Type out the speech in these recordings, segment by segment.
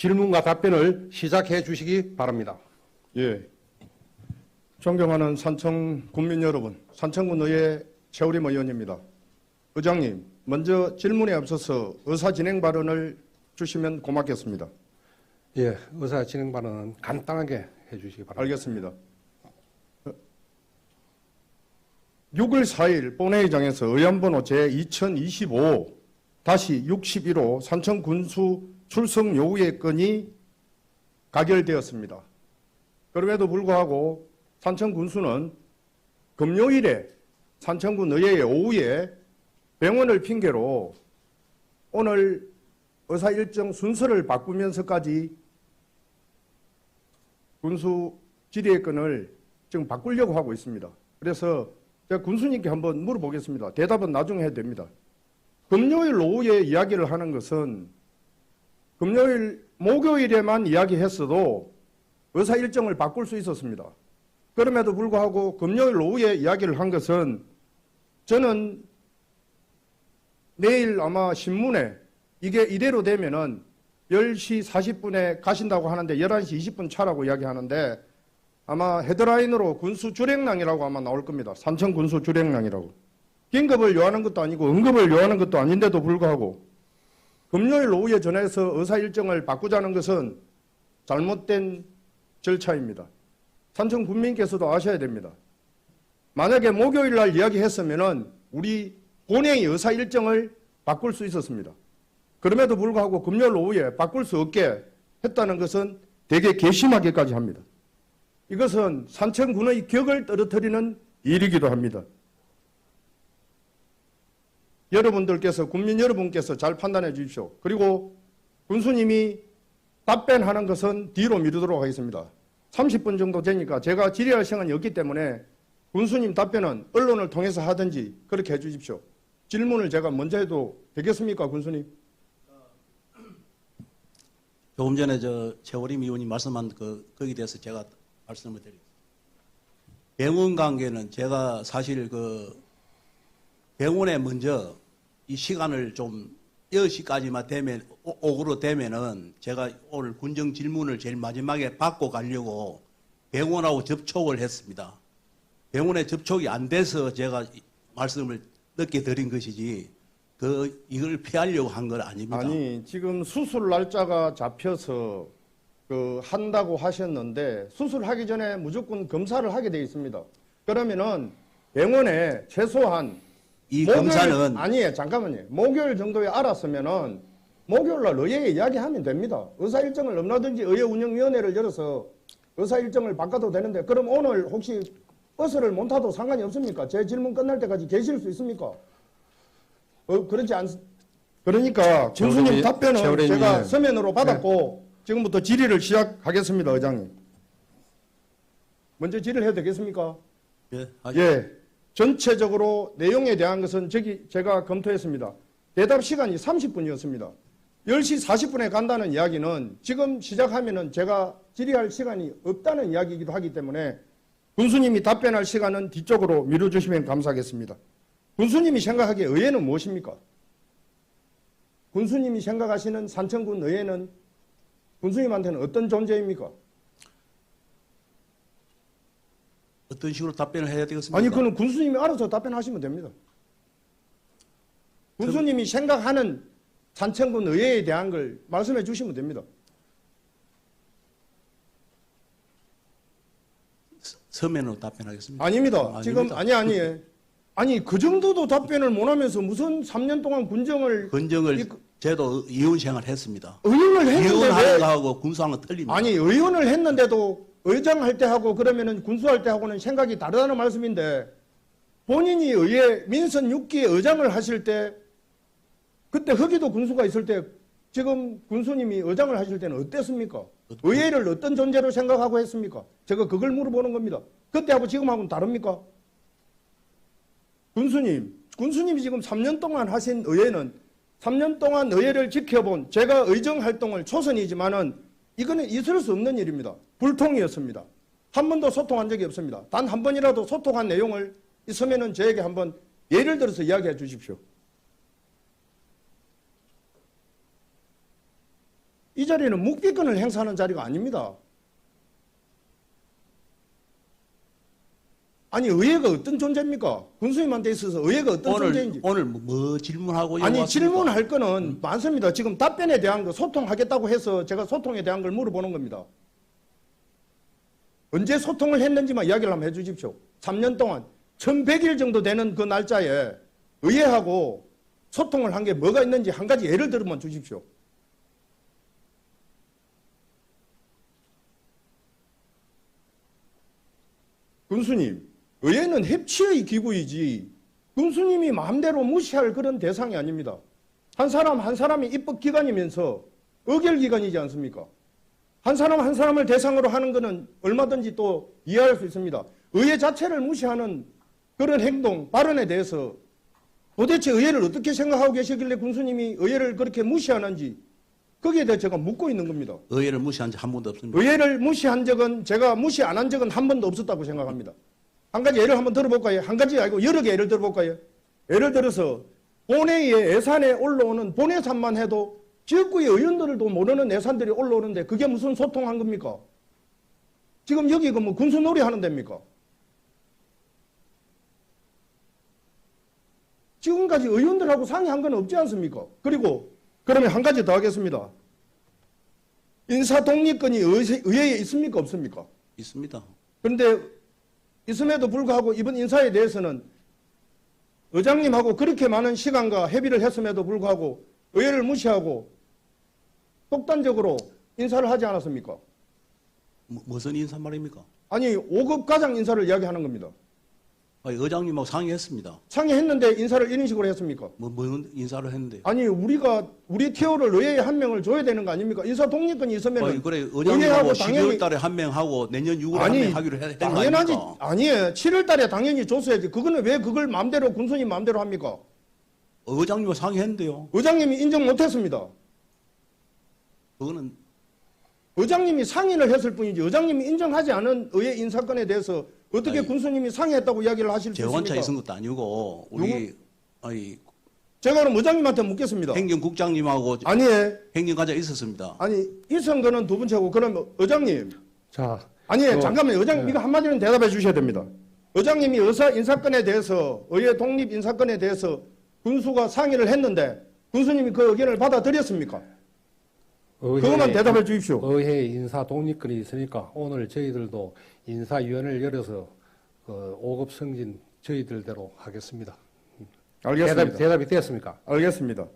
질문과 답변을 시작해 주시기 바랍니다. 예. 존경하는 산청 군민 여러분, 산청군 의회 최우림 의원입니다. 의장님, 먼저 질문에 앞서서 의사 진행 발언을 주시면 고맙겠습니다. 예, 의사 진행 발언은 간단하게 해 주시기 바랍니다. 알겠습니다. 6월 4일 본회의장에서 의안번호 제2025-61호 산청 군수 출석 요구의 건이 가결되었습니다. 그럼에도 불구하고 산청 군수는 금요일에 산청군 의회의 오후에 병원을 핑계로 오늘 의사 일정 순서를 바꾸면서까지 군수 질의의 건을 지금 바꾸려고 하고 있습니다. 그래서 제가 군수님께 한번 물어보겠습니다. 대답은 나중에 해도 됩니다. 금요일 오후에 이야기를 하는 것은 목요일에만 이야기했어도 의사 일정을 바꿀 수 있었습니다. 그럼에도 불구하고 금요일 오후에 이야기를 한 것은 저는 내일 아마 신문에 이게 이대로 되면은 10시 40분에 가신다고 하는데 11시 20분 차라고 이야기하는데 아마 헤드라인으로 군수 주력량이라고 아마 나올 겁니다. 산청 군수 주력량이라고. 긴급을 요하는 것도 아니고 응급을 요하는 것도 아닌데도 불구하고 금요일 오후에 전해서 의사 일정을 바꾸자는 것은 잘못된 절차입니다. 산청 군민께서도 아셔야 됩니다. 만약에 목요일 날 이야기했으면은 우리 본회의 의사 일정을 바꿀 수 있었습니다. 그럼에도 불구하고 금요일 오후에 바꿀 수 없게 했다는 것은 되게 괘씸하게까지 합니다. 이것은 산청군의 격을 떨어뜨리는 일이기도 합니다. 여러분들께서 국민 여러분께서 잘 판단해 주십시오. 그리고 군수님이 답변하는 것은 뒤로 미루도록 하겠습니다. 30분 정도 되니까 제가 질의할 시간이 없기 때문에 군수님 답변은 언론을 통해서 하든지 그렇게 해 주십시오. 질문을 제가 먼저 해도 되겠습니까, 군수님? 조금 전에 최오림 의원이 말씀한 거기에 대해서 제가 말씀을 드리겠습니다. 병원 관계는 제가 사실 병원에 먼저 이 시간을 좀 10시까지만 되면, 오후로 되면은 제가 오늘 군정 질문을 제일 마지막에 받고 가려고 병원하고 접촉을 했습니다. 병원에 접촉이 안 돼서 제가 말씀을 늦게 드린 것이지, 이걸 피하려고 한 건 아닙니다. 아니, 지금 수술 날짜가 잡혀서 한다고 하셨는데 수술하기 전에 무조건 검사를 하게 되어 있습니다. 그러면은 병원에 최소한 이 검사는 아니에요. 잠깐만요. 목요일 정도에 알았으면은 목요일 날 의회에 이야기하면 됩니다. 의사 일정을 넘나든지 의회 운영위원회를 열어서 의사 일정을 바꿔도 되는데 그럼 오늘 혹시 버스를 못 타도 상관이 없습니까? 제 질문 끝날 때까지 계실 수 있습니까? 그렇지 그러니까 군수님 답변은 제가 서면으로 받았고 지금부터 질의를 시작하겠습니다, 의장님. 먼저 질의를 해도 되겠습니까? 예. 예. 전체적으로 내용에 대한 것은 제가 검토했습니다. 대답 시간이 30분이었습니다. 10시 40분에 간다는 이야기는 지금 시작하면은 제가 질의할 시간이 없다는 이야기이기도 하기 때문에 군수님이 답변할 시간은 뒤쪽으로 미뤄주시면 감사하겠습니다. 군수님이 생각하기에 의회는 무엇입니까? 군수님이 생각하시는 산청군 의회는 군수님한테는 어떤 존재입니까? 어떤 식으로 답변을 해야 되겠습니까? 아니, 그건 군수님이 알아서 답변하시면 됩니다. 군수님이 생각하는 산청군 의회에 대한 걸 말씀해 주시면 됩니다. 서면으로 답변하겠습니다. 아닙니다. 지금 아니 그 정도도 답변을 못 하면서 무슨 3년 동안 군정을 제도 의원 생활 했습니다. 의원을 했는데 의원하는 거하고 군수하는 거 틀립니다. 아니 의원을 했는데도 의장할 때 하고 그러면은 군수할 때 하고는 생각이 다르다는 말씀인데 본인이 의회 민선 6기의 의장을 하실 때 그때 허기도 군수가 있을 때 지금 군수님이 의장을 하실 때는 어땠습니까? 의회를 어떤 존재로 생각하고 했습니까? 제가 그걸 물어보는 겁니다. 그때하고 지금하고는 다릅니까? 군수님이 지금 3년 동안 하신 의회는 3년 동안 의회를 지켜본 제가 의정 활동을 초선이지만은 이거는 있을 수 없는 일입니다. 불통이었습니다. 한 번도 소통한 적이 없습니다. 단 한 번이라도 소통한 내용을 있으면은 저에게 한번 예를 들어서 이야기해 주십시오. 이 자리는 묵비권을 행사하는 자리가 아닙니다. 아니 의회가 어떤 존재입니까? 군수님한테 있어서 의회가 어떤 존재인지. 오늘 뭐 질문하고 아니 왔습니까? 질문할 거는 많습니다. 지금 답변에 대한 거 소통하겠다고 해서 제가 소통에 대한 걸 물어보는 겁니다. 언제 소통을 했는지만 이야기를 한번 해주십시오. 3년 동안 1100일 정도 되는 그 날짜에 의회하고 소통을 한 게 뭐가 있는지 한 가지 예를 들어만 주십시오. 군수님, 의회는 협치의 기구이지 군수님이 마음대로 무시할 그런 대상이 아닙니다. 한 사람 한 사람이 입법기관이면서 의결기관이지 않습니까? 한 사람 한 사람을 대상으로 하는 것은 얼마든지 또 이해할 수 있습니다. 의회 자체를 무시하는 그런 행동, 발언에 대해서 도대체 의회를 어떻게 생각하고 계시길래 군수님이 의회를 그렇게 무시하는지 거기에 대해 제가 묻고 있는 겁니다. 의회를 무시한 적 한 번도 없습니다. 의회를 무시한 적은 제가 무시 안 한 적은 한 번도 없었다고 생각합니다. 한 가지 예를 한번 들어볼까요? 한 가지 아니고 여러 개 예를 들어볼까요? 예를 들어서 본회의에 예산에 올라오는 본예산만 해도 지역구의 의원들도 모르는 예산들이 올라오는데 그게 무슨 소통한 겁니까? 지금 여기 뭐 군수놀이 하는 데입니까? 지금까지 의원들하고 상의한 건 없지 않습니까? 그리고 그러면 한 가지 더 하겠습니다. 인사 독립권이 의회에 있습니까? 없습니까? 있습니다. 그런데 있음에도 불구하고 이번 인사에 대해서는 의장님하고 그렇게 많은 시간과 협의를 했음에도 불구하고 의회를 무시하고 독단적으로 인사를 하지 않았습니까? 무슨 인사 말입니까? 아니 5급 과장 인사를 이야기하는 겁니다. 아니, 의장님하고 상의했습니다. 상의했는데 인사를 이런 식으로 했습니까? 뭔 인사를 했는데? 아니 우리 티오를 의회에 한 명을 줘야 되는 거 아닙니까? 인사 독립권이 있으면 그래 의장님하고 12월 달에 한 명 하고 내년 6월에 한 명 하기로 했던 거 당연하지. 아닙니까? 아니에요. 7월 달에 당연히 줬어야지. 그거는 왜 그걸 마음대로 군수님 마음대로 합니까? 의장님하고 상의했는데요. 의장님이 인정 못했습니다. 그거는 의장님이 상의를 했을 뿐이지 의장님이 인정하지 않은 의회 인사건에 대해서 어떻게 아니, 군수님이 상의했다고 이야기를 하실 수 재원차 있습니까? 있은 것도 아니고 우리 아니, 제가 그럼 의장님한테 묻겠습니다. 행정국장님하고 아니에요. 행정과장 있었습니다. 아니 있은 거는 두 번째고 그럼 의장님 자, 아니에요. 잠깐만요. 의장님 이거 한마디는 대답해 주셔야 됩니다. 의장님이 의사 인사건에 대해서 의회 독립 인사건에 대해서 군수가 상의를 했는데 군수님이 그 의견을 받아들였습니까? 그것만 대답해 주십시오. 의회 인사 독립권이 있으니까 오늘 저희들도 인사위원회를 열어서 그 5급 승진 저희들대로 하겠습니다. 알겠습니다. 대답이 됐습니까? 알겠습니다.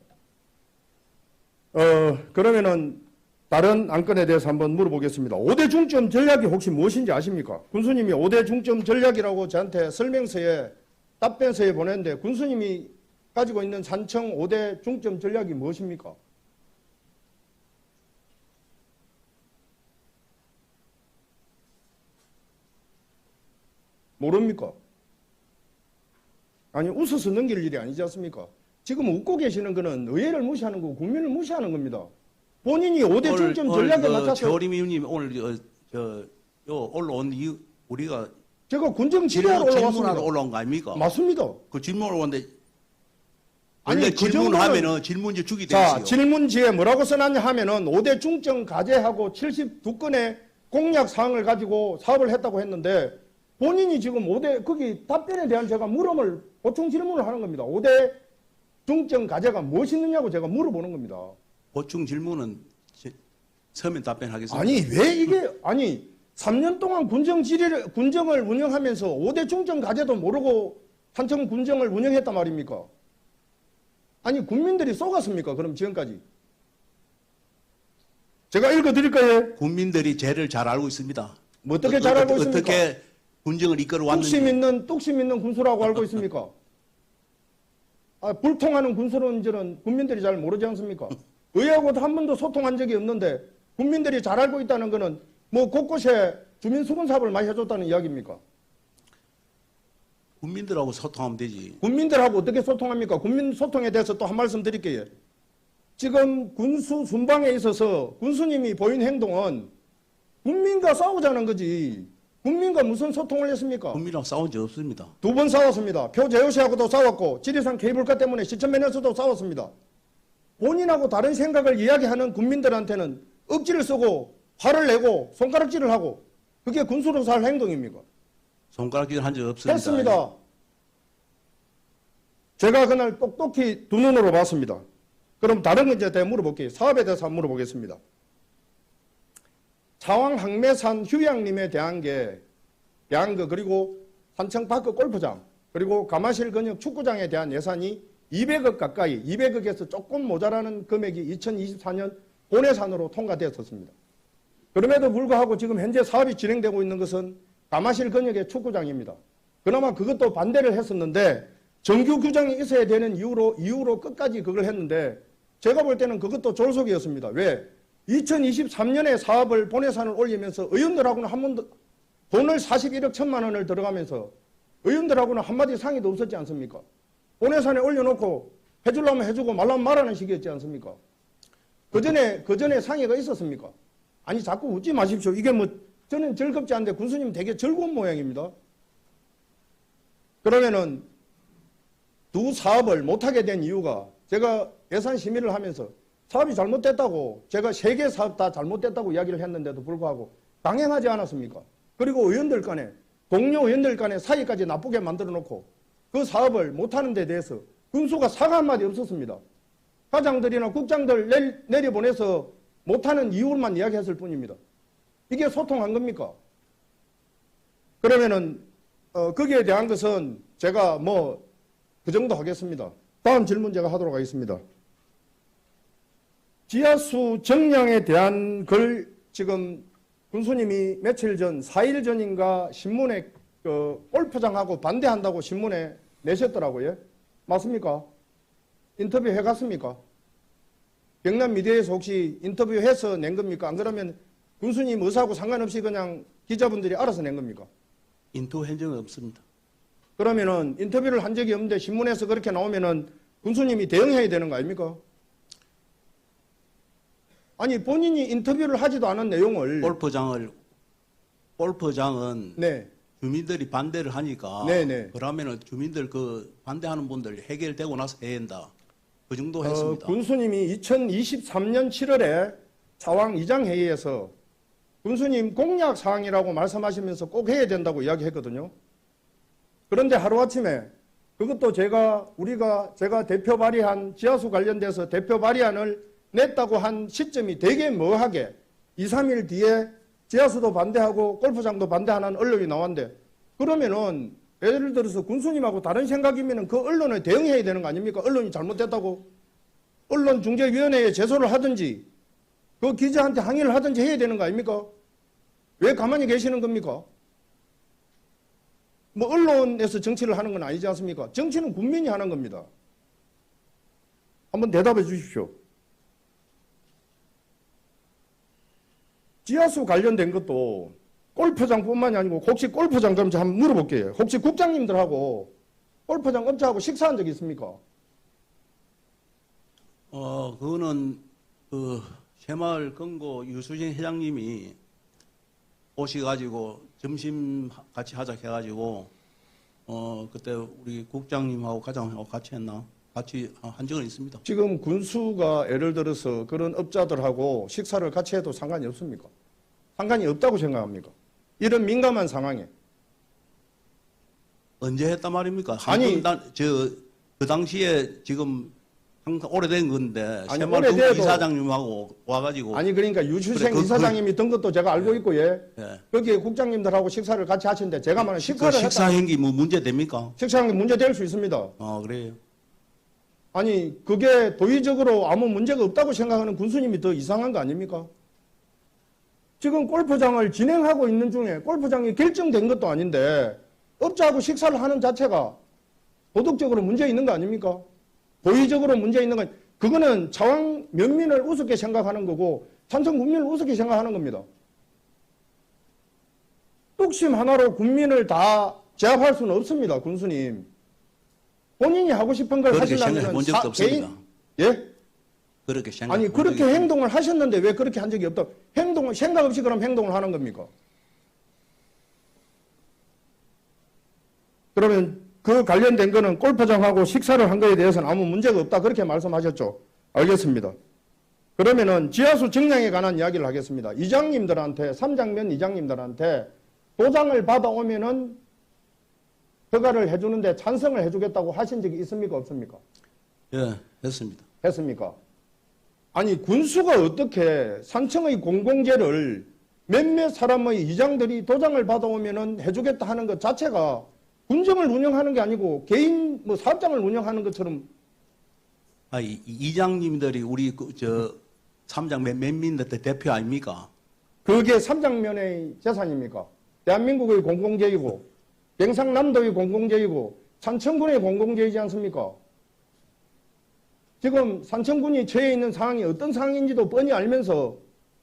그러면은 다른 안건에 대해서 한번 물어보겠습니다. 5대 중점 전략이 혹시 무엇인지 아십니까? 군수님이 5대 중점 전략이라고 저한테 설명서에 답변서에 보냈는데 군수님이 가지고 있는 산청 5대 중점 전략이 무엇입니까? 모릅니까? 아니 웃어서 넘길 일이 아니지 않습니까? 지금 웃고 계시는 거는 의회를 무시하는 거고 국민을 무시하는 겁니다. 본인이 5대 중점 전략에 맞춰서 최호림 의원님 오늘 올라온 이유 우리가 제가 군정 질의하러 올라왔습니다. 질문하러 올라온 거 아닙니까? 맞습니다. 그 질문을 왔는데 아니, 원래 그 질문하면은 질문지 주기 돼 자, 있어요. 질문지에 뭐라고 써놨냐 하면은 5대 중점 과제하고 72건의 공약 사항을 가지고 사업을 했다고 했는데 본인이 지금 5대 거기 답변에 대한 제가 물음을 보충 질문을 하는 겁니다. 5대 중점 과제가 무엇이 있느냐고 제가 물어보는 겁니다. 보충 질문은 서면 답변하겠습니다. 아니 왜 이게 아니 3년 동안 군정을 운영하면서 5대 중점 과제도 모르고 산청 군정을 운영했단 말입니까? 아니 국민들이 속았습니까? 그럼 지금까지 제가 읽어드릴까요? 국민들이 죄를 잘 알고 있습니다. 뭐 어떻게 잘 알고 있습니까? 어떻게 군정을 이끌어 왔는지. 뚝심 있는 군수라고 알고 있습니까? 불통하는 군수는 국민들이 잘 모르지 않습니까? 의회하고도 한 번도 소통한 적이 없는데 국민들이 잘 알고 있다는 것은 뭐 곳곳에 주민수군 사업을 많이 해줬다는 이야기입니까? 국민들하고 소통하면 되지. 국민들하고 어떻게 소통합니까? 국민 소통에 대해서 또 한 말씀 드릴게요. 지금 군수 순방에 있어서 군수님이 보인 행동은 국민과 싸우자는 거지. 국민과 무슨 소통을 했습니까? 국민하고 싸운 적 없습니다. 2번 싸웠습니다. 표제효시하고도 싸웠고 지리산 케이블카 때문에 시청면에서도 싸웠습니다. 본인하고 다른 생각을 이야기하는 국민들한테는 억지를 쓰고 화를 내고 손가락질을 하고 그게 군수로서 할 행동입니까? 손가락질 한 적 없습니다. 했습니다. 제가 그날 똑똑히 두 눈으로 봤습니다. 그럼 다른 건 이제 내가 물어볼게요. 사업에 대해서 한번 물어보겠습니다. 차왕 항매산 휴양림에 대한 거 그리고 산청파크 골프장 그리고 가마실 근역 축구장에 대한 예산이 200억 가까이 200억에서 조금 모자라는 금액이 2024년 본예산으로 통과되었습니다. 그럼에도 불구하고 지금 현재 사업이 진행되고 있는 것은 가마실 근역의 축구장입니다. 그나마 그것도 반대를 했었는데 정규 규정이 있어야 되는 이유로 끝까지 그걸 했는데 제가 볼 때는 그것도 졸속이었습니다. 왜? 2023년에 사업을 본예산을 올리면서 의원들하고는 한 번도 돈을 41억 1천만 원을 들어가면서 의원들하고는 한마디 상의도 없었지 않습니까? 본예산에 올려놓고 해주려면 해주고 말라면 말하는 식이었지 않습니까? 그 전에 상의가 있었습니까? 아니 자꾸 웃지 마십시오. 이게 뭐 저는 즐겁지 않은데 군수님 되게 즐거운 모양입니다. 그러면은 두 사업을 못하게 된 이유가 제가 예산 심의를 하면서 사업이 잘못됐다고 제가 3개 사업 다 잘못됐다고 이야기를 했는데도 불구하고 강행하지 않았습니까? 그리고 의원들 간에 동료 의원들 간에 사이까지 나쁘게 만들어 놓고 그 사업을 못하는 데 대해서 군수가 사과 한마디 없었습니다. 과장들이나 국장들 내려보내서 못하는 이유만 이야기했을 뿐입니다. 이게 소통한 겁니까? 그러면은 거기에 대한 것은 제가 뭐 그 정도 하겠습니다. 다음 질문 제가 하도록 하겠습니다. 지하수 정량에 대한 걸 지금 군수님이 며칠 전 4일 전인가 신문에 골프장하고 반대한다고 신문에 내셨더라고요. 맞습니까? 인터뷰 해갔습니까? 경남 미디어에서 혹시 인터뷰해서 낸 겁니까? 안 그러면 군수님 의사하고 상관없이 그냥 기자분들이 알아서 낸 겁니까? 인터뷰한 적은 없습니다. 그러면은 인터뷰를 한 적이 없는데 신문에서 그렇게 나오면은 군수님이 대응해야 되는 거 아닙니까? 아니 본인이 인터뷰를 하지도 않은 내용을 골프장은 네. 주민들이 반대를 하니까 네네. 그러면은 주민들 그 반대하는 분들 해결되고 나서 해야 한다. 그 정도 했습니다. 군수님이 2023년 7월에 차왕 이장회의에서 군수님 공약 사항이라고 말씀하시면서 꼭 해야 된다고 이야기했거든요. 그런데 하루아침에 그것도 제가 대표 발의한 지하수 관련돼서 대표 발의안을 냈다고 한 시점이 되게 뭐하게 2, 3일 뒤에 지하수도 반대하고 골프장도 반대하는 언론이 나왔는데 그러면은 예를 들어서 군수님하고 다른 생각이면은 그 언론에 대응해야 되는 거 아닙니까? 언론이 잘못됐다고 언론중재위원회에 제소를 하든지 그 기자한테 항의를 하든지 해야 되는 거 아닙니까? 왜 가만히 계시는 겁니까? 뭐 언론에서 정치를 하는 건 아니지 않습니까? 정치는 국민이 하는 겁니다. 한번 대답해 주십시오. 지하수 관련된 것도 골프장뿐만이 아니고 혹시 골프장 그럼 제가 한번 물어볼게요. 혹시 국장님들하고 골프장 업자하고 식사한 적 있습니까? 그거는 그 새마을 금고 유수진 회장님이 오셔가지고 점심 같이 하자 해가지고 그때 우리 국장님하고 과장하고 같이 했나? 같이 한 적은 있습니다. 지금 군수가 예를 들어서 그런 업자들하고 식사를 같이 해도 상관이 없습니까? 상관이 없다고 생각합니까? 이런 민감한 상황에. 언제 했단 말입니까? 아니, 그 당시에 지금 항상 오래된 건데 아니, 새마을 오래돼도- 이사장님하고 와가지고 아니 그러니까 유출생 그래, 이사장님이 든 것도 제가 알고 있고 예. 예. 거기에 국장님들하고 식사를 같이 하시는데 제가 말하는 식사를 식사 했다. 행위 뭐 문제 됩니까? 식사하는 게 문제 될 수 있습니다. 그래요. 아니 그게 도의적으로 아무 문제가 없다고 생각하는 군수님이 더 이상한 거 아닙니까? 지금 골프장을 진행하고 있는 중에 골프장이 결정된 것도 아닌데 업자하고 식사를 하는 자체가 도덕적으로 문제 있는 거 아닙니까? 도의적으로 문제 있는 건 그거는 차왕 면민을 우습게 생각하는 거고 산청 국민을 우습게 생각하는 겁니다. 뚝심 하나로 국민을 다 제압할 수는 없습니다, 군수님. 본인이 하고 싶은 걸 그렇게 하시려면 생각해 본 적도 없습니다. 예? 그렇게 생각. 아니 그렇게 행동을 하셨는데 왜 그렇게 한 적이 없다? 행동을 생각 없이 그럼 행동을 하는 겁니까? 그러면 그 관련된 거는 골프장하고 식사를 한 거에 대해서는 아무 문제가 없다 그렇게 말씀하셨죠? 알겠습니다. 그러면은 지하수 정량에 관한 이야기를 하겠습니다. 이장님들한테, 삼장면 이장님들한테 도장을 받아오면은 허가를 해주는데 찬성을 해주겠다고 하신 적이 있습니까? 없습니까? 예, 했습니다. 했습니까? 아니, 군수가 어떻게 산청의 공공재를 몇몇 사람의 이장들이 도장을 받아오면은 해주겠다 하는 것 자체가 군정을 운영하는 게 아니고 개인 뭐 사업장을 운영하는 것처럼. 이장님들이 우리 삼장 맨민들 대표 아닙니까? 그게 삼장면의 재산입니까? 대한민국의 공공재이고 경상남도의 공공재이고 산청군의 공공재이지 않습니까? 지금 산청군이 처해 있는 상황이 어떤 상황인지도 뻔히 알면서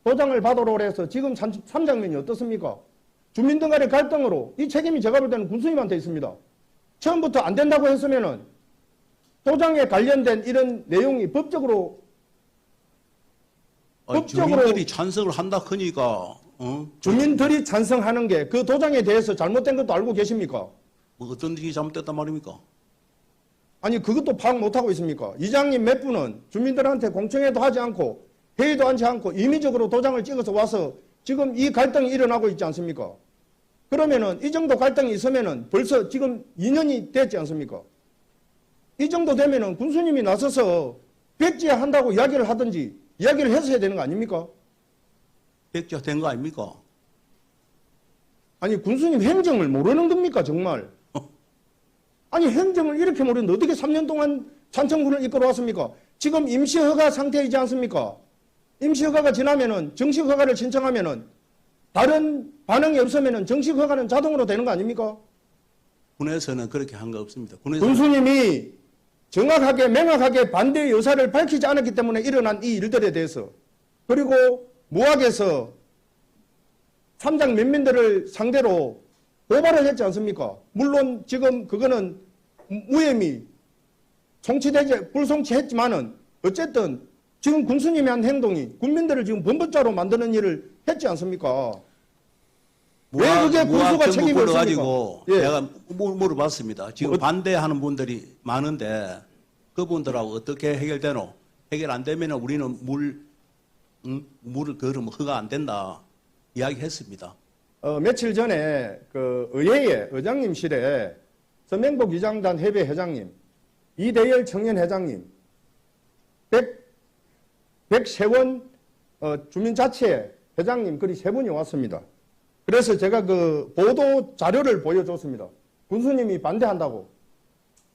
도장을 받으러 그래서 지금 삼장면이 어떻습니까? 주민들 간의 갈등으로 이 책임이 제가 볼 때는 군수님한테 있습니다. 처음부터 안 된다고 했으면은 도장에 관련된 이런 내용이 법적으로 주민들이 찬성을 한다 하니까 주민들이 찬성하는 게 그 도장에 대해서 잘못된 것도 알고 계십니까? 뭐 어떤 일이 잘못됐단 말입니까? 아니 그것도 파악 못하고 있습니까? 이장님 몇 분은 주민들한테 공청회도 하지 않고 회의도 하지 않고 임의적으로 도장을 찍어서 와서 지금 이 갈등이 일어나고 있지 않습니까? 그러면은 이 정도 갈등이 있으면은 벌써 지금 2년이 됐지 않습니까? 이 정도 되면은 군수님이 나서서 백지화한다고 이야기를 하든지 이야기를 해서 해야 되는 거 아닙니까? 백지화 된 거 아닙니까? 아니 군수님 행정을 모르는 겁니까 정말? 아니 행정을 이렇게 모르는데 어떻게 3년 동안 산청군을 이끌어 왔습니까? 지금 임시허가 상태이지 않습니까? 임시허가가 지나면은 정식허가를 신청하면은 다른 반응이 없으면은 정식허가는 자동으로 되는 거 아닙니까? 군에서는 그렇게 한 거 없습니다. 군수님이 정확하게 명확하게 반대의 의사를 밝히지 않았기 때문에 일어난 이 일들에 대해서 그리고 무학에서 삼장 면민들을 상대로 고발을 했지 않습니까? 물론 지금 그거는 무혐의 송치되지 불송치했지만은 어쨌든 지금 군수님이 한 행동이 국민들을 지금 범법자로 만드는 일을 했지 않습니까? 왜 그게 군수가 책임이 가지고 없습니까? 예. 제가 물어봤습니다. 지금 반대하는 분들이 많은데 그분들하고 어떻게 해결되노? 해결 안 되면 우리는 물을 그러면 허가 안 된다 이야기했습니다. 며칠 전에 그 의회에 의장님실에 서명복 위장단 협의 회장님, 이대열 청년회장님, 백세원 주민자치회 회장님 그리 세 분이 왔습니다. 그래서 제가 그 보도 자료를 보여줬습니다. 군수님이 반대한다고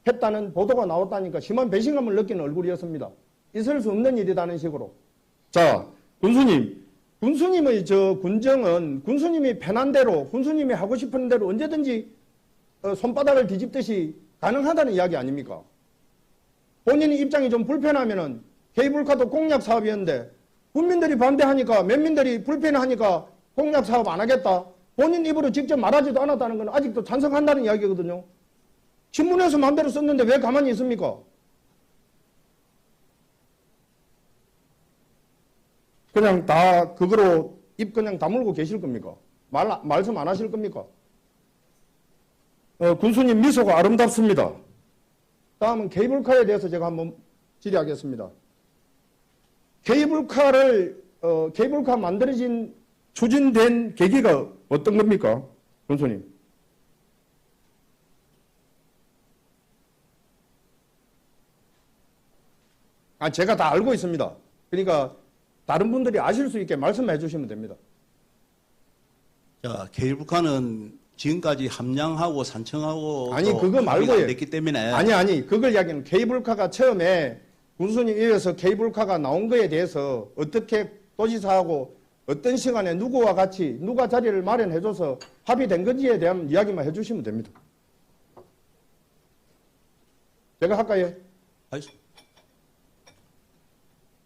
했다는 보도가 나왔다니까 심한 배신감을 느끼는 얼굴이었습니다. 있을 수 없는 일이라는 식으로. 자, 군수님의 저 군정은 군수님이 편한 대로, 군수님이 하고 싶은 대로 언제든지 손바닥을 뒤집듯이 가능하다는 이야기 아닙니까? 본인의 입장이 좀 불편하면은 케이블카도 공약 사업이었는데 국민들이 반대하니까 면민들이 불편하니까 공약 사업 안 하겠다. 본인 입으로 직접 말하지도 않았다는 건 아직도 찬성한다는 이야기거든요. 신문에서 마음대로 썼는데 왜 가만히 있습니까? 그냥 다 그거로 입 그냥 다물고 계실 겁니까? 말씀 안 하실 겁니까? 군수님 미소가 아름답습니다. 다음은 케이블카에 대해서 제가 한번 질의하겠습니다. 케이블카 만들어진 추진된 계기가 어떤 겁니까? 군수님. 제가 다 알고 있습니다. 그러니까 다른 분들이 아실 수 있게 말씀해 주시면 됩니다. 자, 케이블카는 지금까지 함양하고 산청하고 아니 그거 말고요. 됐기 때문에 아니 그걸 이야기는 케이블카가 처음에 군수님 입에서 케이블카가 나온 거에 대해서 어떻게 도지사하고 어떤 시간에 누구와 같이 누가 자리를 마련해줘서 합의된 건지에 대한 이야기만 해주시면 됩니다. 제가 할까요?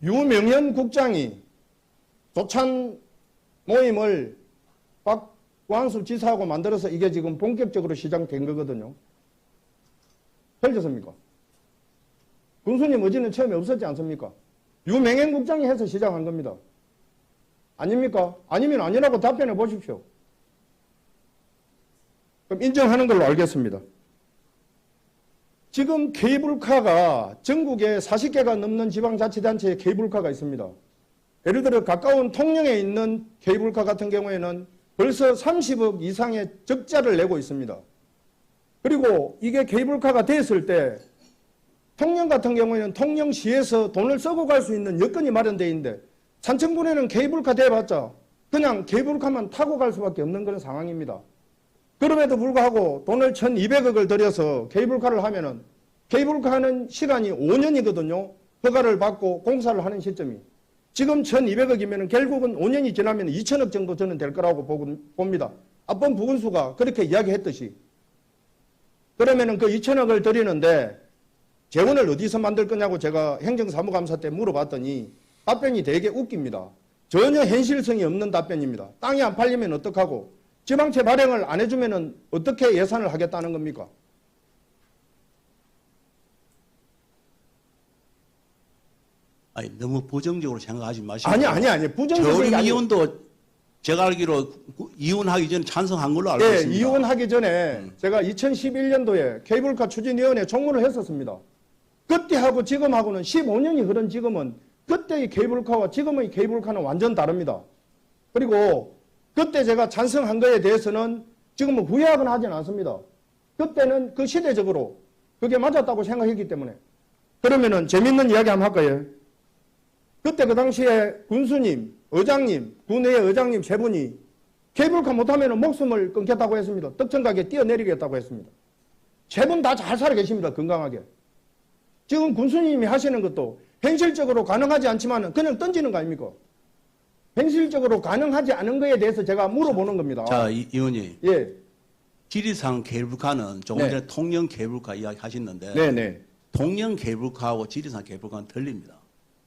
유명현 국장이 조찬 모임을 박광수 지사하고 만들어서 이게 지금 본격적으로 시작된 거거든요. 틀렸습니까? 군수님 의지는 처음에 없었지 않습니까? 유명현 국장이 해서 시작한 겁니다. 아닙니까? 아니면 아니라고 답변해 보십시오. 그럼 인정하는 걸로 알겠습니다. 지금 케이블카가 전국에 40개가 넘는 지방자치단체에 케이블카가 있습니다. 예를 들어 가까운 통영에 있는 케이블카 같은 경우에는 벌써 30억 이상의 적자를 내고 있습니다. 그리고 이게 케이블카가 됐을 때 통영 같은 경우에는 통영시에서 돈을 쓰고 갈 수 있는 여건이 마련되어 있는데 산청군에는 케이블카 대봤자 그냥 케이블카만 타고 갈 수밖에 없는 그런 상황입니다. 그럼에도 불구하고 돈을 1,200억을 들여서 케이블카를 하면은 케이블카 하는 시간이 5년이거든요. 허가를 받고 공사를 하는 시점이. 지금 1,200억이면 결국은 5년이 지나면 2,000억 정도 저는 될 거라고 봅니다. 앞번 부군수가 그렇게 이야기했듯이. 그러면은 그 2,000억을 들이는데 재원을 어디서 만들 거냐고 제가 행정사무감사 때 물어봤더니 답변이 되게 웃깁니다. 전혀 현실성이 없는 답변입니다. 땅이 안 팔리면 어떡하고 지방채 발행을 안 해주면 어떻게 예산을 하겠다는 겁니까? 아니, 너무 부정적으로 생각하지 마시고. 아니. 부정적인 게 저림 아니고. 이혼도 제가 알기로 이혼하기 전에 찬성한 걸로 알고 예, 있습니다. 이혼하기 전에 제가 2011년도에 케이블카 추진위원회 총무를 했었습니다. 그때하고 지금하고는 15년이 흐른 지금은 그때의 케이블카와 지금의 케이블카는 완전 다릅니다. 그리고 그때 제가 찬성한 거에 대해서는 지금은 후회하거나 하진 않습니다. 그때는 그 시대적으로 그게 맞았다고 생각했기 때문에. 그러면은 재밌는 이야기 한번 할까요? 그때 그 당시에 군수님, 의장님, 군회의 의장님 세 분이 케이블카 못하면 목숨을 끊겠다고 했습니다. 떡천각에 뛰어내리겠다고 했습니다. 세 분 다 잘 살아 계십니다. 건강하게. 지금 군수님이 하시는 것도 현실적으로 가능하지 않지만 그냥 던지는 거 아닙니까? 현실적으로 가능하지 않은 거에 대해서 제가 물어보는 겁니다. 자, 의원님. 예. 지리산 케이블카는 조금 네. 전에 통영 케이블카 이야기 하셨는데 네네. 통영 케이블카하고 지리산 케이블카는 틀립니다.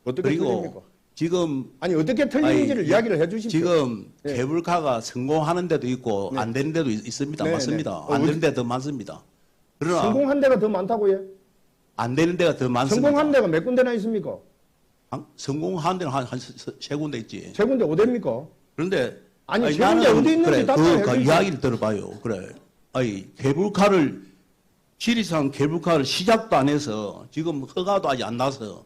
어떻게 그리고 틀립니까? 지금 아니, 어떻게 틀리는지를 이야기를 해 주십시오. 지금 네. 케이블카가 성공하는 데도 있고 네. 안 되는 데도 있습니다. 네, 맞습니다. 네. 안 되는 데도 많습니다. 그러나 성공한 데가 더 많다고요? 안 되는 데가 더 많습니다. 성공한 데가 몇 군데나 있습니까? 성공한 데는 한 세 군데 있지. 세 군데 어디입니까? 그런데 아니, 세 나는 군데 어디 있는지 그래, 답변해 그 주십시오. 이야기를 들어봐요. 그래. 아니 케이블카를 지리산 케이블카를 시작도 안 해서 지금 허가도 아직 안 나서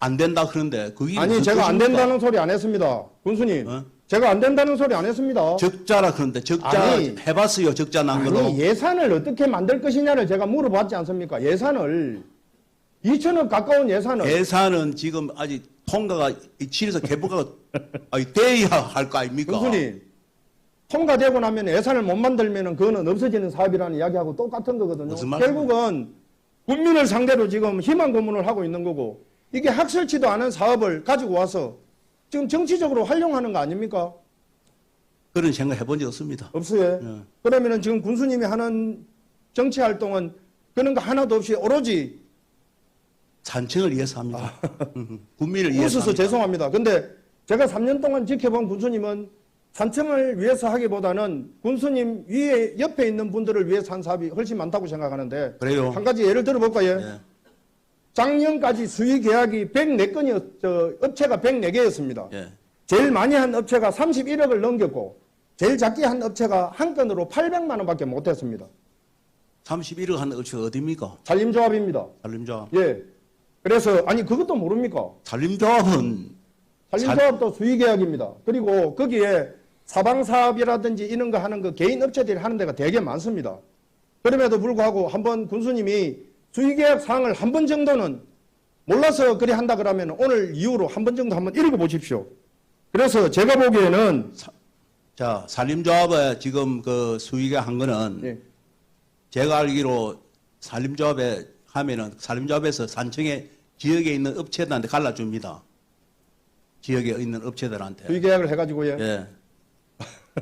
안 된다 그런데 그게 아니, 무슨 제가 안 뜻입니까? 된다는 소리 안 했습니다. 군수님. 어? 제가 안 된다는 소리 안 했습니다. 적자라 그런데 적자 아니, 해봤어요. 적자 난 거로. 아니, 예산을 어떻게 만들 것이냐를 제가 물어봤지 않습니까? 예산을 2천억 가까운 예산은 지금 아직 통과가 지리산 케이블카가 돼야 할 거 아닙니까? 군수님, 통과되고 나면 예산을 못 만들면 그거는 없어지는 사업이라는 이야기하고 똑같은 거거든요. 무슨 말씀이에요? 결국은 국민을 상대로 지금 희망 고문을 하고 있는 거고 이게 학설치도 않은 사업을 가지고 와서 지금 정치적으로 활용하는 거 아닙니까? 그런 생각 해본 적 없습니다. 없어요. 예. 그러면은 지금 군수님이 하는 정치 활동은 그런 거 하나도 없이 오로지 산청을 위해서 합니다. 국민을 위해서 웃어서 합니다. 죄송합니다. 근데 제가 3년 동안 지켜본 군수님은 산청을 위해서 하기보다는 군수님 위에 옆에 있는 분들을 위해서 한 사업이 훨씬 많다고 생각하는데 그래요. 한 가지 예를 들어볼까요? 예. 작년까지 수의 계약이 104건이 업체가 104개였습니다. 예. 제일 많이 한 업체가 31억을 넘겼고 제일 작게 한 업체가 한 건으로 800만 원밖에 못했습니다. 31억 한 업체가 어디입니까? 산림조합입니다. 산림조합. 예. 그래서 아니 그것도 모릅니까? 산림조합은 산림조합도 수의계약입니다. 그리고 거기에 사방사업이라든지 이런 거 하는 거 개인 업체들이 하는 데가 되게 많습니다. 그럼에도 불구하고 한번 군수님이 수의계약 사항을 한 번 정도는 몰라서 그리 한다 그러면 오늘 이후로 한 번 정도 한번 읽어보십시오. 그래서 제가 보기에는 자 산림조합에 지금 그 수의가 한 거는 예. 제가 알기로 산림조합에 하면은 산림조합에서 산청에 지역에 있는 업체들한테 갈라줍니다. 지역에 있는 업체들한테. 수의계약을 해가지고요. 예.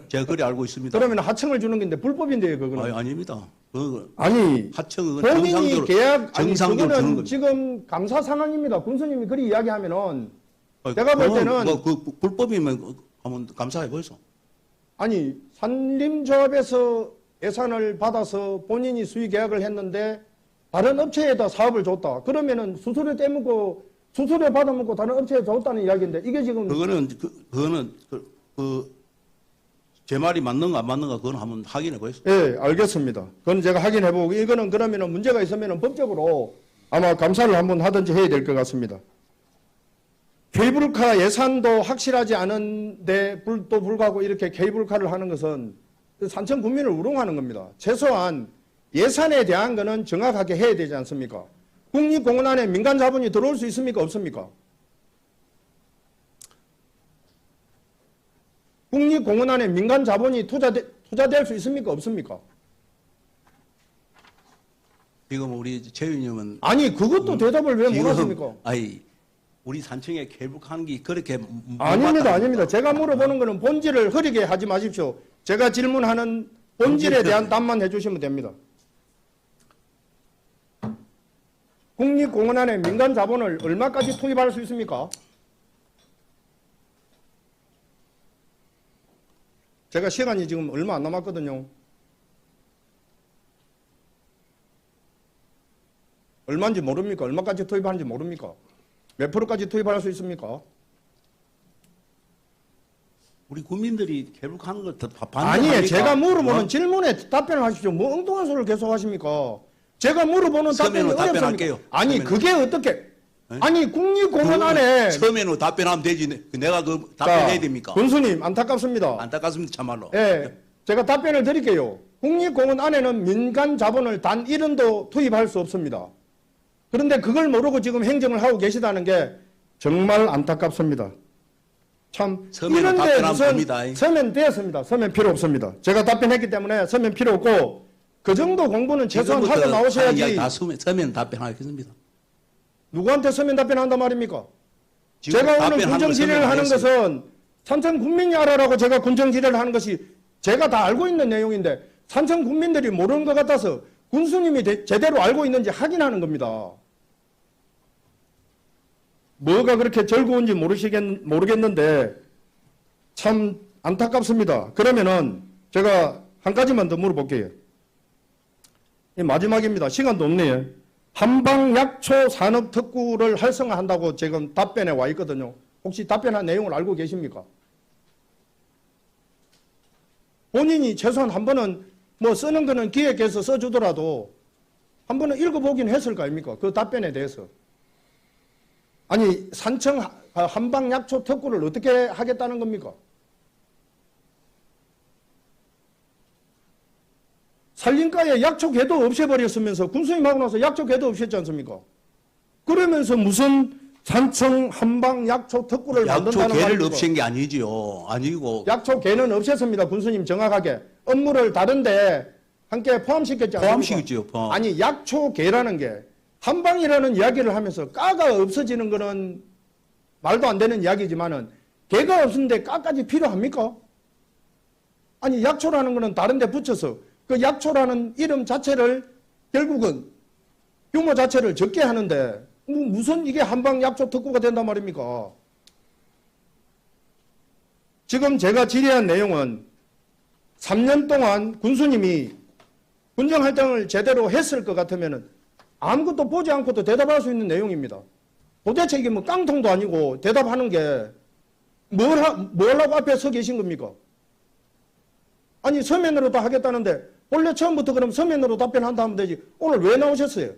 제가 그리 알고 있습니다. 그러면 하청을 주는 건데 불법인데요, 그거는. 아닙니다. 그 아니, 하청은 본인이 정상적으로 계약, 아니, 정상적으로 주는 그거는 겁니다. 지금 감사 상황입니다. 군수님이 그리 이야기하면은 내가 볼 때는 그 불법이면 한번 감사해 보이소. 아니, 산림조합에서 예산을 받아서 본인이 수의 계약을 했는데 다른 업체에다 사업을 줬다. 그러면은 수수료 떼먹고 수수료 받아먹고 다른 업체에 줬다는 이야기인데 이게 지금 그거는 제 말이 맞는가 안 맞는가 그건 한번 확인해 보이소. 예, 알겠습니다. 그건 제가 확인해보고 이거는 그러면은 문제가 있으면은 법적으로 아마 감사를 한번 하든지 해야 될 것 같습니다. 케이블카 예산도 확실하지 않은데 또 불구하고 이렇게 케이블카를 하는 것은 산청 국민을 우롱하는 겁니다. 최소한 예산에 대한 거는 정확하게 해야 되지 않습니까? 국립공원 안에 민간 자본이 들어올 수 있습니까? 없습니까? 국립공원 안에 민간 자본이 투자될 수 있습니까? 없습니까? 지금 우리 최 의원님은 아니 그것도 대답을 왜 지금, 못하십니까? 아니 우리 산청에 개북하는 게 그렇게 아닙니다, 아닙니다. 제가 물어보는 거는 본질을 흐리게 하지 마십시오. 제가 질문하는 본질에 대한 답만 해주시면 됩니다. 국립공원 안에 민간 자본을 얼마까지 투입할 수 있습니까? 제가 시간이 지금 얼마 안 남았거든요. 얼마인지 모릅니까? 얼마까지 투입하는지 모릅니까? 몇 프로까지 투입할 수 있습니까? 우리 국민들이 개북하는 걸 더 아니에요. 제가 물어보는 질문에 답변을 하십시오. 뭐 엉뚱한 소리를 계속 하십니까? 제가 물어보는 답변이 서면으로 어렵습니까? 답변할게요. 아니 서면으로. 그게 어떻게 네? 아니 국립공원 안에 처음에는 답변하면 되지. 내가 그 답변해야 됩니까? 군수님 안타깝습니다. 안타깝습니다, 참말로. 예, 제가 답변을 드릴게요. 국립공원 안에는 민간 자본을 단 1원도 투입할 수 없습니다. 그런데 그걸 모르고 지금 행정을 하고 계시다는 게 정말 안타깝습니다. 참 서면으로 이런데 답변하면 무슨 됩니다. 서면 되었습니다. 서면 필요 없습니다. 제가 답변했기 때문에 서면 필요 없고 그 정도 공부는 최소한 하고 지금부터 나오셔야지. 하는 이야기 다 서면 답변하겠습니다. 누구한테 서면 답변한단 말입니까? 지금 제가 오늘 답변하는 군정 걸 질의를 서면 하는 하겠습니다. 것은 산청 국민이 알아라고 제가 군정 질의를 하는 것이 제가 다 알고 있는 내용인데 산청 국민들이 모르는 것 같아서 군수님이 제대로 알고 있는지 확인하는 겁니다. 뭐가 그렇게 즐거운지 모르겠는데 참 안타깝습니다. 그러면은 제가 한 가지만 더 물어볼게요. 이 마지막입니다. 시간도 없네요. 한방약초 산업특구를 활성화한다고 지금 답변에 와 있거든요. 혹시 답변한 내용을 알고 계십니까? 본인이 최소한 한 번은 뭐 쓰는 거는 기획해서 써주더라도 한 번은 읽어보긴 했을 거 아닙니까? 그 답변에 대해서. 아니 산청 한방약초 특구를 어떻게 하겠다는 겁니까? 산림가에 약초개도 없애버렸으면서 군수님하고 나서 약초개도 없앴지 않습니까? 그러면서 무슨 산청 한방약초 특구를 만든다는 약초개를 말입니까? 없앤 게 아니지요. 아니고 약초개는 없앴습니다. 군수님 정확하게. 업무를 다른데 함께 포함시켰지 않습니까? 포함시켰죠. 포함. 아니 약초개라는 게 한방이라는 이야기를 하면서 까가 없어지는 거는 말도 안 되는 이야기지만은 개가 없는데 까까지 필요합니까? 아니 약초라는 거는 다른 데 붙여서 그 약초라는 이름 자체를 결국은 규모 자체를 적게 하는데 무슨 이게 한방약초 특구가 된단 말입니까? 지금 제가 질의한 내용은 3년 동안 군수님이 군정활동을 제대로 했을 것 같으면 아무것도 보지 않고도 대답할 수 있는 내용입니다. 도대체 이게 뭐 깡통도 아니고 대답하는 게 뭘 하려고 앞에 서 계신 겁니까? 아니 서면으로 다 하겠다는데 원래 처음부터 그럼 서면으로 답변한다 하면 되지. 오늘 왜 나오셨어요?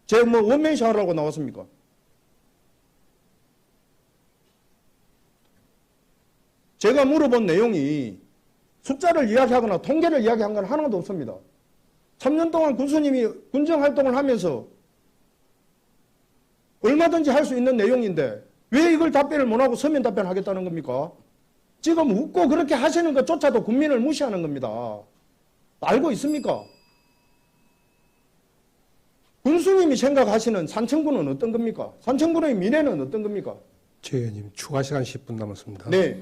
제가 뭐 원맨쇼 하라고 나왔습니까? 제가 물어본 내용이 숫자를 이야기하거나 통계를 이야기한 건 하나도 없습니다. 3년 동안 군수님이 군정활동을 하면서 얼마든지 할 수 있는 내용인데 왜 이걸 답변을 못하고 서면 답변하겠다는 겁니까? 지금 웃고 그렇게 하시는 것조차도 국민을 무시하는 겁니다. 알고 있습니까? 군수님이 생각하시는 산청군은 어떤 겁니까? 산청군의 미래는 어떤 겁니까? 최 의원님 추가 시간 10분 남았습니다. 네.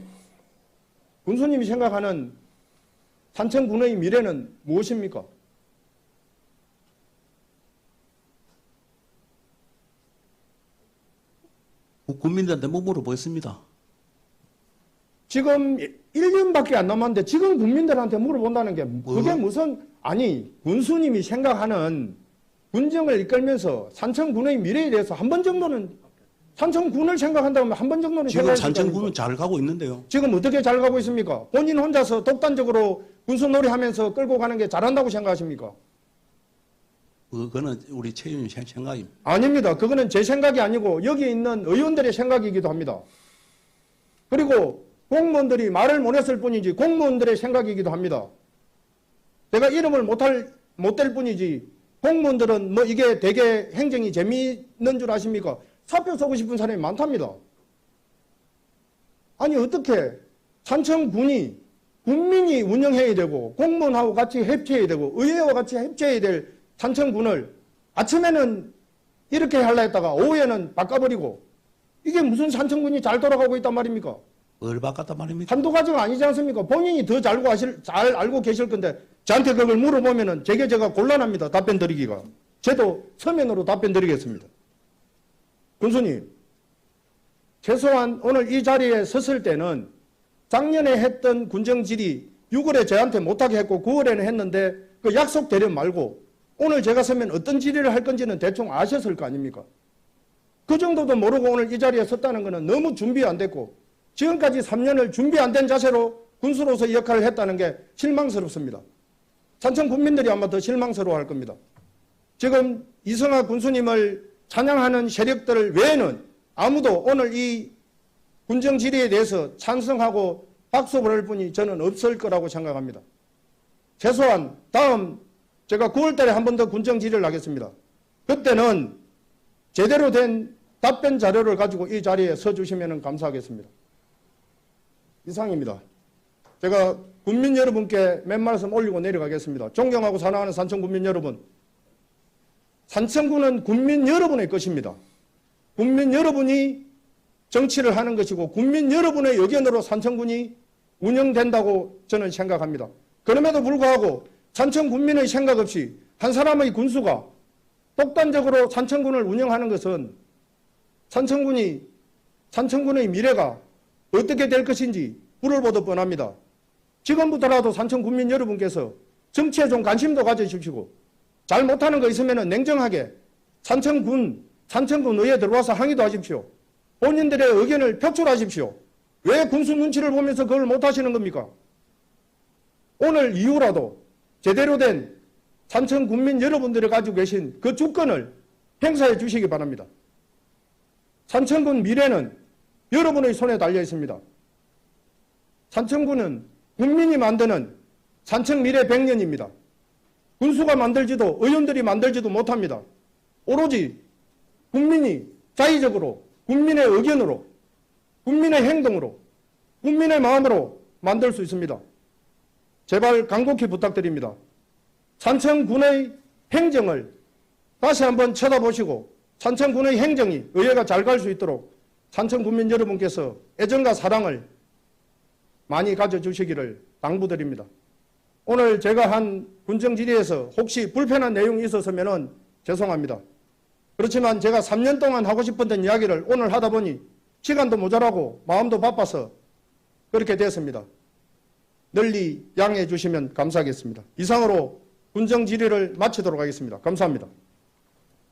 군수님이 생각하는 산청군의 미래는 무엇입니까? 국민들한테 못 물어보겠습니다. 지금 1년밖에 안 남았는데 지금 국민들한테 물어본다는 게 그게 무슨 아니 군수님이 생각하는 군정을 이끌면서 산청군의 미래에 대해서 한 번 정도는 산청군을 생각한다면 한 번 정도는 지금 생각했을 산청군은 거 잘 가고 있는데요. 지금 어떻게 잘 가고 있습니까? 본인 혼자서 독단적으로 군수놀이 하면서 끌고 가는 게 잘한다고 생각하십니까? 그거는 우리 최 의원님 생각입니다. 아닙니다. 그거는 제 생각이 아니고 여기 있는 의원들의 생각이기도 합니다. 그리고 공무원들이 말을 못 했을 뿐이지 공무원들의 생각이기도 합니다. 제가 이름을 못 댈 뿐이지 공무원들은 뭐 이게 되게 행정이 재미있는 줄 아십니까? 사표 쓰고 싶은 사람이 많답니다. 아니 어떻게 산청군이 국민이 운영해야 되고 공무원하고 같이 협치해야 되고 의회와 같이 협치해야 될 산청군을 아침에는 이렇게 하려 했다가 오후에는 바꿔버리고 이게 무슨 산청군이 잘 돌아가고 있단 말입니까? 뭘 바꿨단 말입니까? 한두 가지가 아니지 않습니까? 본인이 더 잘 알고 계실 건데 저한테 그걸 물어보면은 제가 곤란합니다. 답변 드리기가. 저도 서면으로 답변 드리겠습니다. 군수님, 최소한 오늘 이 자리에 섰을 때는 작년에 했던 군정질의 6월에 저한테 못하게 했고 9월에는 했는데 그 약속 대련 말고 오늘 제가 서면 어떤 질의를 할 건지는 대충 아셨을 거 아닙니까? 그 정도도 모르고 오늘 이 자리에 섰다는 것은 너무 준비 안 됐고 지금까지 3년을 준비 안 된 자세로 군수로서 역할을 했다는 게 실망스럽습니다. 산청 국민들이 아마 더 실망스러워할 겁니다. 지금 이승하 군수님을 찬양하는 세력들 외에는 아무도 오늘 이 군정 질의에 대해서 찬성하고 박수 보낼 분이 저는 없을 거라고 생각합니다. 최소한 다음 제가 9월 달에 한 번 더 군정 질의를 하겠습니다. 그때는 제대로 된 답변 자료를 가지고 이 자리에 서주시면 감사하겠습니다. 이상입니다. 제가 국민 여러분께 몇 말씀 올리고 내려가겠습니다. 존경하고 사랑하는 산청 국민 여러분, 산청군은 국민 여러분의 것입니다. 국민 여러분이 정치를 하는 것이고 국민 여러분의 의견으로 산청군이 운영된다고 저는 생각합니다. 그럼에도 불구하고 산청 국민의 생각 없이 한 사람의 군수가 독단적으로 산청군을 운영하는 것은 산청군의 미래가 어떻게 될 것인지 불을 보듯 뻔합니다. 지금부터라도 산청 국민 여러분께서 정치에 좀 관심도 가져주시고 잘 못하는 거 있으면 냉정하게 산청군 의회에 들어와서 항의도 하십시오. 본인들의 의견을 표출하십시오. 왜 군수 눈치를 보면서 그걸 못하시는 겁니까? 오늘 이후라도 제대로 된 산청 국민 여러분들이 가지고 계신 그 주권을 행사해 주시기 바랍니다. 산청군 미래는 여러분의 손에 달려 있습니다. 산청군은 국민이 만드는 산청 미래 100년입니다. 군수가 만들지도 의원들이 만들지도 못합니다. 오로지 국민이 자의적으로 국민의 의견으로 국민의 행동으로 국민의 마음으로 만들 수 있습니다. 제발 간곡히 부탁드립니다. 산청군의 행정을 다시 한번 쳐다보시고 산청군의 행정이 의회가 잘 갈 수 있도록 산청 국민 여러분께서 애정과 사랑을 많이 가져주시기를 당부드립니다. 오늘 제가 한 군정질의에서 혹시 불편한 내용이 있었으면 죄송합니다. 그렇지만 제가 3년 동안 하고 싶었던 이야기를 오늘 하다 보니 시간도 모자라고 마음도 바빠서 그렇게 됐습니다. 널리 양해해 주시면 감사하겠습니다. 이상으로 군정질의를 마치도록 하겠습니다. 감사합니다.